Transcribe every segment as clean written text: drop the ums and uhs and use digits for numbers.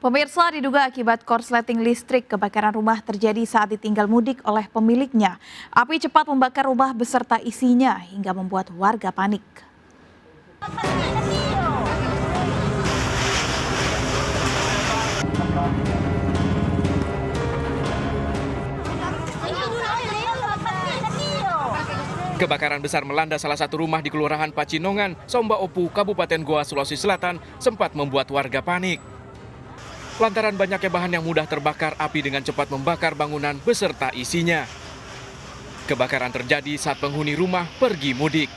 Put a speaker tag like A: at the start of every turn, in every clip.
A: Pemirsa, diduga akibat korsleting listrik, kebakaran rumah terjadi saat ditinggal mudik oleh pemiliknya. Api cepat membakar rumah beserta isinya hingga membuat warga panik.
B: Kebakaran besar melanda salah satu rumah di Kelurahan Pacinongan, Somba Opu, Kabupaten Goa, Sulawesi Selatan, sempat membuat warga panik. Lantaran banyaknya bahan yang mudah terbakar, api dengan cepat membakar bangunan beserta isinya. Kebakaran terjadi saat penghuni rumah pergi mudik.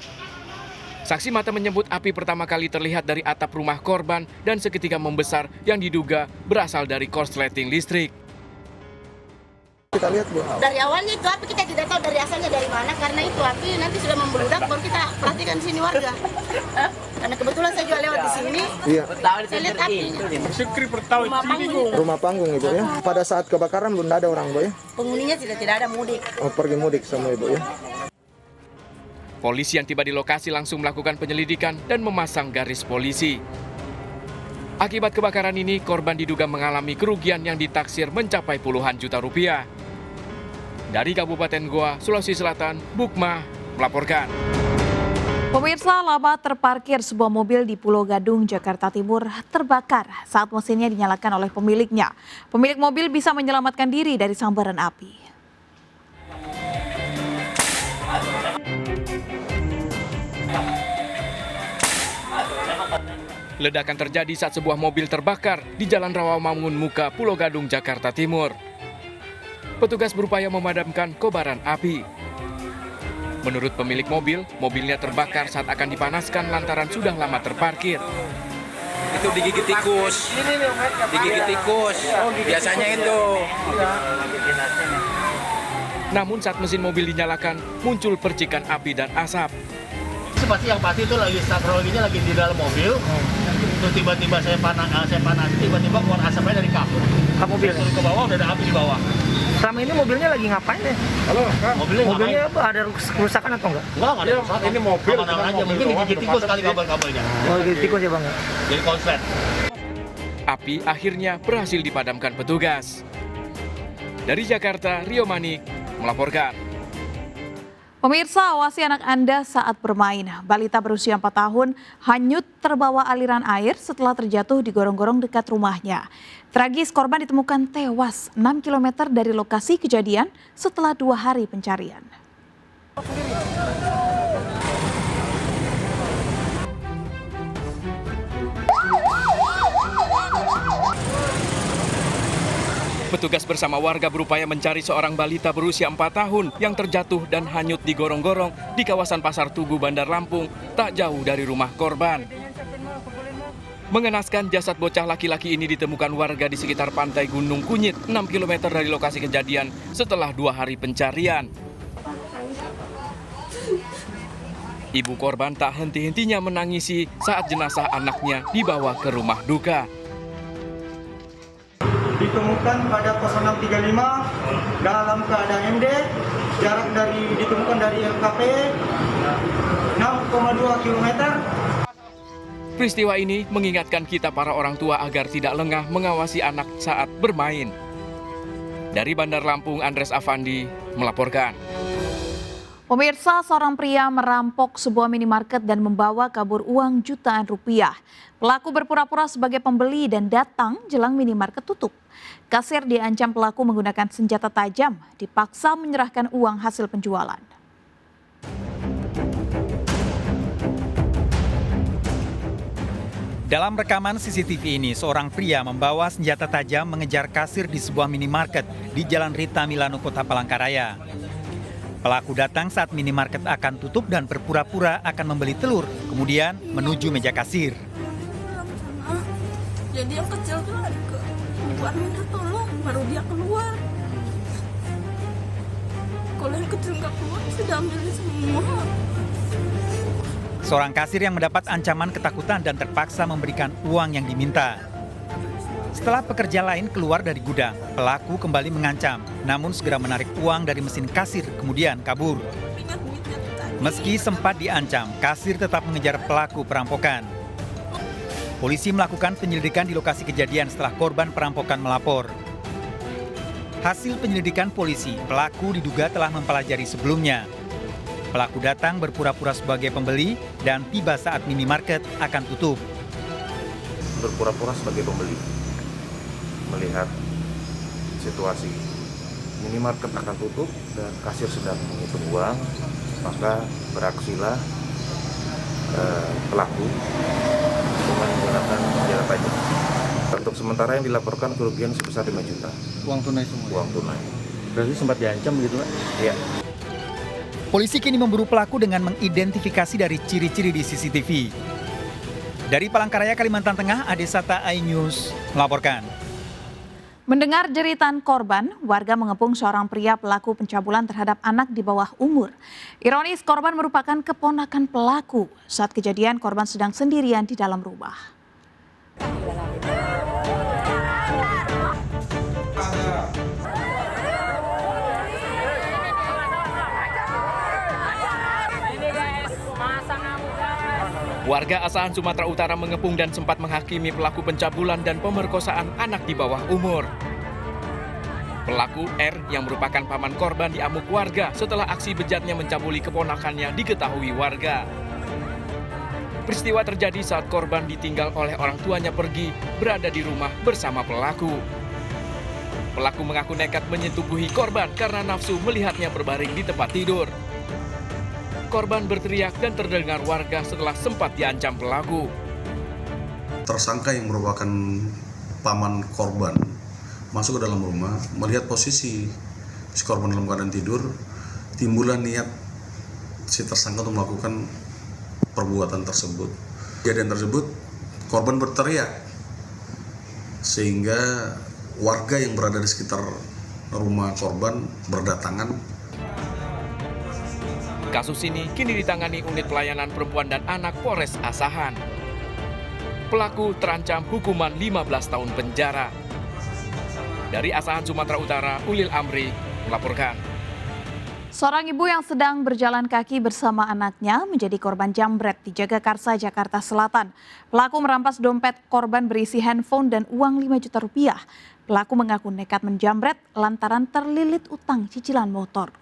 B: Saksi mata menyebut api pertama kali terlihat dari atap rumah korban dan seketika membesar yang diduga berasal dari korsleting listrik.
C: Kita lihat Bu.
D: Dari awalnya itu api kita tidak tahu dari asalnya dari mana, karena itu api nanti sudah membludak baru kita perhatikan di sini warga. Karena kebetulan saya juga lewat di sini.
C: Iya.
D: Saya lihat api. Rumah panggung.
C: Rumah panggung Ibu ya. Pada saat kebakaran belum ada orang Bu ya.
D: Penghuninya tidak ada mudik.
C: Oh, pergi mudik semua Ibu ya.
B: Polisi yang tiba di lokasi langsung melakukan penyelidikan dan memasang garis polisi. Akibat kebakaran ini, korban diduga mengalami kerugian yang ditaksir mencapai puluhan juta rupiah. Dari Kabupaten Goa, Sulawesi Selatan, Bukma melaporkan.
A: Pemirsa, lama terparkir sebuah mobil di Pulau Gadung, Jakarta Timur terbakar saat mesinnya dinyalakan oleh pemiliknya. Pemilik mobil bisa menyelamatkan diri dari sambaran api.
B: Ledakan terjadi saat sebuah mobil terbakar di Jalan Rawamangun Muka, Pulau Gadung, Jakarta Timur. Petugas berupaya memadamkan kobaran api. Menurut pemilik mobil, mobilnya terbakar saat akan dipanaskan lantaran sudah lama terparkir.
E: Itu digigit tikus, biasanya itu.
B: Namun saat mesin mobil dinyalakan, muncul percikan api dan asap.
F: Yang pasti itu lagi teknologinya lagi di dalam mobil. Terus tiba-tiba saya panas, tiba-tiba keluar asapnya dari kapur.
G: Mobil
F: turun ke bawah, udah ada api di bawah.
G: Selama ini mobilnya lagi ngapain ya?
F: Halo,
G: Mobilnya apa, ada kerusakan atau enggak?
F: Enggak ada kerusakan. Ini mobil aja, mungkin digigit tikus kali kabel-kabelnya.
G: Oh, digigit tikus ya Bang?
F: Jadi konslet.
B: Api akhirnya berhasil dipadamkan petugas. Dari Jakarta, Rio Manik melaporkan.
A: Pemirsa, awasi anak Anda saat bermain. Balita berusia 4 tahun hanyut terbawa aliran air setelah terjatuh di gorong-gorong dekat rumahnya. Tragis, korban ditemukan tewas 6 km dari lokasi kejadian setelah 2 hari pencarian.
B: Petugas bersama warga berupaya mencari seorang balita berusia 4 tahun yang terjatuh dan hanyut di gorong-gorong di kawasan Pasar Tugu, Bandar Lampung, tak jauh dari rumah korban. Mengenaskan, jasad bocah laki-laki ini ditemukan warga di sekitar pantai Gunung Kunyit, 6 km dari lokasi kejadian setelah 2 hari pencarian. Ibu korban tak henti-hentinya menangisi saat jenazah anaknya dibawa ke rumah duka.
H: Ditemukan pada 0635 dalam keadaan MD, jarak ditemukan dari LKP 6,2 km.
B: Peristiwa ini mengingatkan kita para orang tua agar tidak lengah mengawasi anak saat bermain. Dari Bandar Lampung, Andres Afandi melaporkan.
A: Pemirsa, seorang pria merampok sebuah minimarket dan membawa kabur uang jutaan rupiah. Pelaku berpura-pura sebagai pembeli dan datang jelang minimarket tutup. Kasir diancam pelaku menggunakan senjata tajam, dipaksa menyerahkan uang hasil penjualan.
I: Dalam rekaman CCTV ini, seorang pria membawa senjata tajam mengejar kasir di sebuah minimarket di Jalan Rita Milano, Kota Palangkaraya. Pelaku datang saat minimarket akan tutup dan berpura-pura akan membeli telur, kemudian menuju meja kasir.
D: Jadi yang kecil tuh lari ke luar minta tolong, baru dia keluar. Kalau yang kecil nggak keluar, sudah ambil semua.
I: Seorang kasir yang mendapat ancaman ketakutan dan terpaksa memberikan uang yang diminta. Setelah pekerja lain keluar dari gudang, pelaku kembali mengancam, namun segera menarik uang dari mesin kasir, kemudian kabur. Meski sempat diancam, kasir tetap mengejar pelaku perampokan. Polisi melakukan penyelidikan di lokasi kejadian setelah korban perampokan melapor. Hasil penyelidikan polisi, pelaku diduga telah mempelajari sebelumnya. Pelaku datang berpura-pura sebagai pembeli dan tiba saat minimarket akan tutup.
J: Berpura-pura sebagai pembeli, melihat situasi minimarket akan tutup dan kasir sedang menghitung uang, maka beraksilah pelaku dengan menggunakan senjata tajam. Untuk sementara yang dilaporkan kerugian sebesar 5 juta.
F: Uang tunai semua?
J: Uang tunai.
F: Berarti sempat diancam gitu, Pak?
J: Iya.
I: Polisi kini memburu pelaku dengan mengidentifikasi dari ciri-ciri di CCTV. Dari Palangkaraya, Kalimantan Tengah, Adesata iNews melaporkan.
A: Mendengar jeritan korban, warga mengepung seorang pria pelaku pencabulan terhadap anak di bawah umur. Ironis, korban merupakan keponakan pelaku. Saat kejadian, korban sedang sendirian di dalam rumah.
B: Warga Asahan Sumatera Utara mengepung dan sempat menghakimi pelaku pencabulan dan pemerkosaan anak di bawah umur. Pelaku R yang merupakan paman korban diamuk warga setelah aksi bejatnya mencabuli keponakannya diketahui warga. Peristiwa terjadi saat korban ditinggal oleh orang tuanya pergi berada di rumah bersama pelaku. Pelaku mengaku nekat menyetubuhi korban karena nafsu melihatnya berbaring di tempat tidur. Korban berteriak dan terdengar warga setelah sempat diancam pelaku.
K: Tersangka yang merupakan paman korban masuk ke dalam rumah, melihat posisi si korban dalam keadaan tidur, timbullah niat si tersangka untuk melakukan perbuatan tersebut. Kejadian tersebut, korban berteriak sehingga warga yang berada di sekitar rumah korban berdatangan.
B: Kasus ini kini ditangani Unit Pelayanan Perempuan dan Anak Polres Asahan. Pelaku terancam hukuman 15 tahun penjara. Dari Asahan, Sumatera Utara, Ulil Amri melaporkan.
A: Seorang ibu yang sedang berjalan kaki bersama anaknya menjadi korban jambret di Jagakarsa, Jakarta Selatan. Pelaku merampas dompet korban berisi handphone dan uang 5 juta rupiah. Pelaku mengaku nekat menjambret lantaran terlilit utang cicilan motor.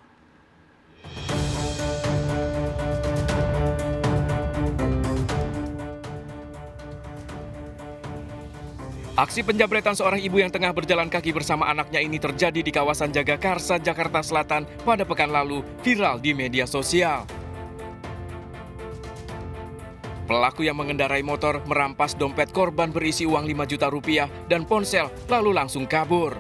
B: Aksi penjambretan seorang ibu yang tengah berjalan kaki bersama anaknya ini terjadi di kawasan Jagakarsa, Jakarta Selatan pada pekan lalu, viral di media sosial. Pelaku yang mengendarai motor merampas dompet korban berisi uang 5 juta rupiah dan ponsel, lalu langsung kabur.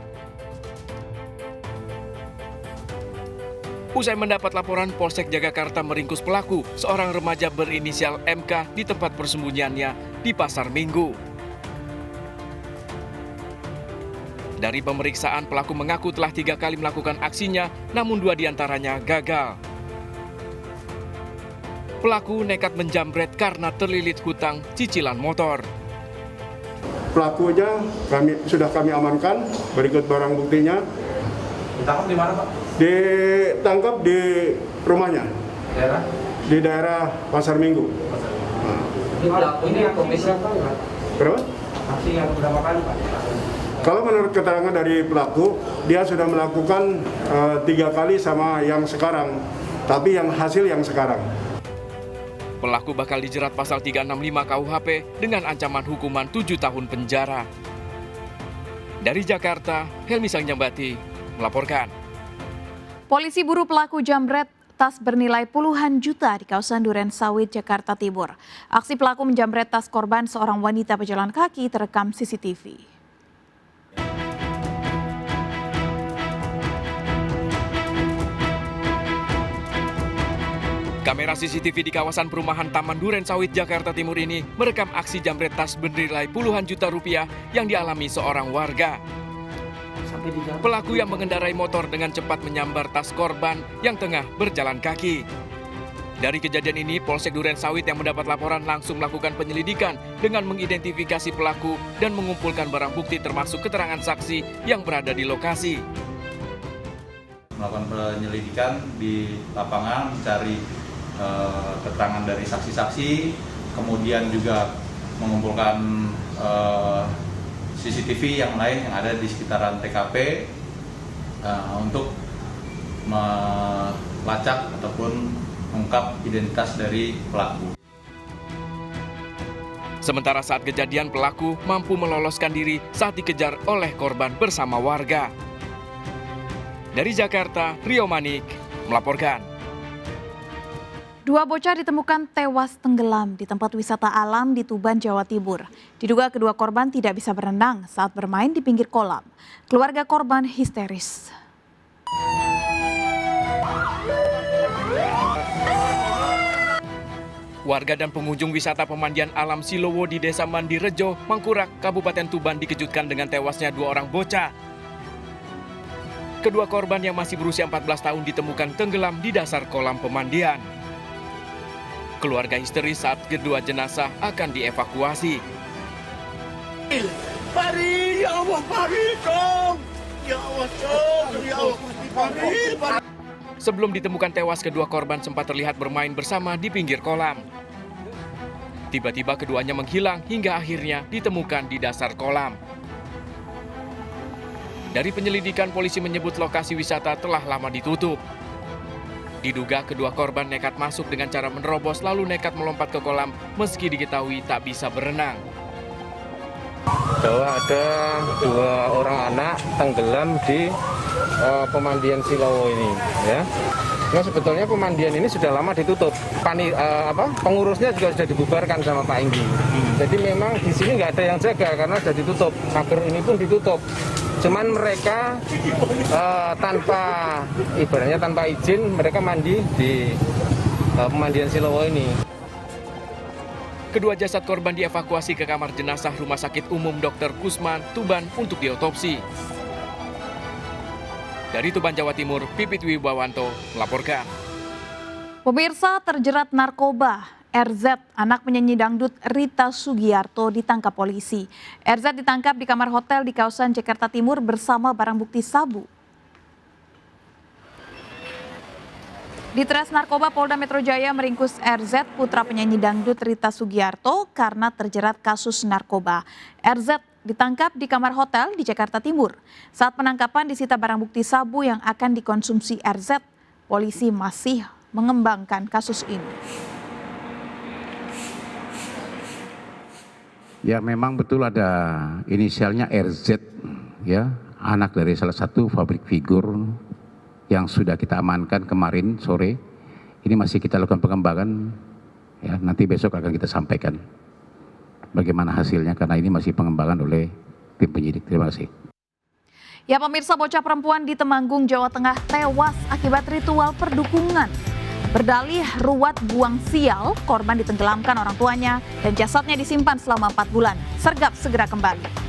B: Usai mendapat laporan, Polsek Jagakarsa meringkus pelaku, seorang remaja berinisial MK di tempat persembunyiannya di Pasar Minggu. Dari pemeriksaan, pelaku mengaku telah 3 kali melakukan aksinya, namun 2 diantaranya gagal. Pelaku nekat menjambret karena terlilit hutang cicilan motor.
L: Pelakunya sudah kami amankan, berikut barang buktinya.
E: Ditangkap di mana, Pak?
L: Ditangkap di rumahnya.
E: Daerah?
L: Di daerah Pasar Minggu.
E: Ini pelaku ini komisi apa?
L: Berapa?
E: Aksi yang berapa kali, Pak?
L: Kalau menurut keterangan dari pelaku, dia sudah melakukan 3 kali sama yang sekarang, tapi yang hasil yang sekarang.
B: Pelaku bakal dijerat pasal 365 KUHP dengan ancaman hukuman 7 tahun penjara. Dari Jakarta, Helmi Sangjambati melaporkan.
A: Polisi buru pelaku jambret tas bernilai puluhan juta di kawasan Duren Sawit, Jakarta Timur. Aksi pelaku menjambret tas korban seorang wanita pejalan kaki terekam CCTV.
B: Kamera CCTV di kawasan perumahan Taman Duren Sawit, Jakarta Timur ini merekam aksi jambret tas bernilai puluhan juta rupiah yang dialami seorang warga. Pelaku yang mengendarai motor dengan cepat menyambar tas korban yang tengah berjalan kaki. Dari kejadian ini, Polsek Duren Sawit yang mendapat laporan langsung melakukan penyelidikan dengan mengidentifikasi pelaku dan mengumpulkan barang bukti termasuk keterangan saksi yang berada di lokasi.
M: Melakukan penyelidikan di lapangan, mencari keterangan dari saksi-saksi, kemudian juga mengumpulkan CCTV yang lain yang ada di sekitaran TKP untuk melacak ataupun mengungkap identitas dari pelaku.
B: Sementara saat kejadian pelaku mampu meloloskan diri saat dikejar oleh korban bersama warga. Dari Jakarta, Rio Manik melaporkan.
A: Dua bocah ditemukan tewas tenggelam di tempat wisata alam di Tuban, Jawa Timur. Diduga kedua korban tidak bisa berenang saat bermain di pinggir kolam. Keluarga korban histeris.
B: Warga dan pengunjung wisata pemandian alam Silowo di Desa Mandirejo, Mangkurak, Kabupaten Tuban dikejutkan dengan tewasnya dua orang bocah. Kedua korban yang masih berusia 14 tahun ditemukan tenggelam di dasar kolam pemandian. Keluarga histeris saat kedua jenazah akan dievakuasi.
F: Pari, ya Allah, pari, dong. Ya Allah, dong. Ya Allah, pari.
B: Sebelum ditemukan tewas, kedua korban sempat terlihat bermain bersama di pinggir kolam. Tiba-tiba keduanya menghilang hingga akhirnya ditemukan di dasar kolam. Dari penyelidikan, polisi menyebut lokasi wisata telah lama ditutup. Diduga kedua korban nekat masuk dengan cara menerobos lalu nekat melompat ke kolam meski diketahui tak bisa berenang.
C: Bahwa ada dua orang anak tenggelam di pemandian Silowo ini, ya. Nah, sebetulnya pemandian ini sudah lama ditutup. Pengurusnya juga sudah dibubarkan sama Pak Enggi. Jadi memang di sini nggak ada yang jaga karena sudah ditutup. Pagar ini pun ditutup. Cuman mereka tanpa izin mereka mandi di pemandian Silowo ini.
B: Kedua jasad korban dievakuasi ke kamar jenazah Rumah Sakit Umum Dr. Kusman, Tuban untuk diotopsi. Dari Tuban, Jawa Timur, Pipit Wibawanto melaporkan.
A: Pemirsa, terjerat narkoba, RZ, anak penyanyi dangdut Rita Sugiarto ditangkap polisi. RZ ditangkap di kamar hotel di kawasan Jakarta Timur bersama barang bukti sabu. Ditres Narkoba Polda Metro Jaya meringkus RZ, putra penyanyi dangdut Rita Sugiarto, karena terjerat kasus narkoba. RZ ditangkap di kamar hotel di Jakarta Timur. Saat penangkapan disita barang bukti sabu yang akan dikonsumsi RZ. Polisi masih mengembangkan kasus ini.
N: Ya, memang betul ada inisialnya RZ, ya, anak dari salah satu pabrik figur yang sudah kita amankan kemarin sore. Ini masih kita lakukan pengembangan, ya, nanti besok akan kita sampaikan bagaimana hasilnya karena ini masih pengembangan oleh tim penyidik. Terima kasih.
A: Ya pemirsa, bocah perempuan di Temanggung, Jawa Tengah tewas akibat ritual perdukungan. Berdalih ruwat buang sial, korban ditenggelamkan orang tuanya dan jasadnya disimpan selama 4 bulan. Sergap segera kembali.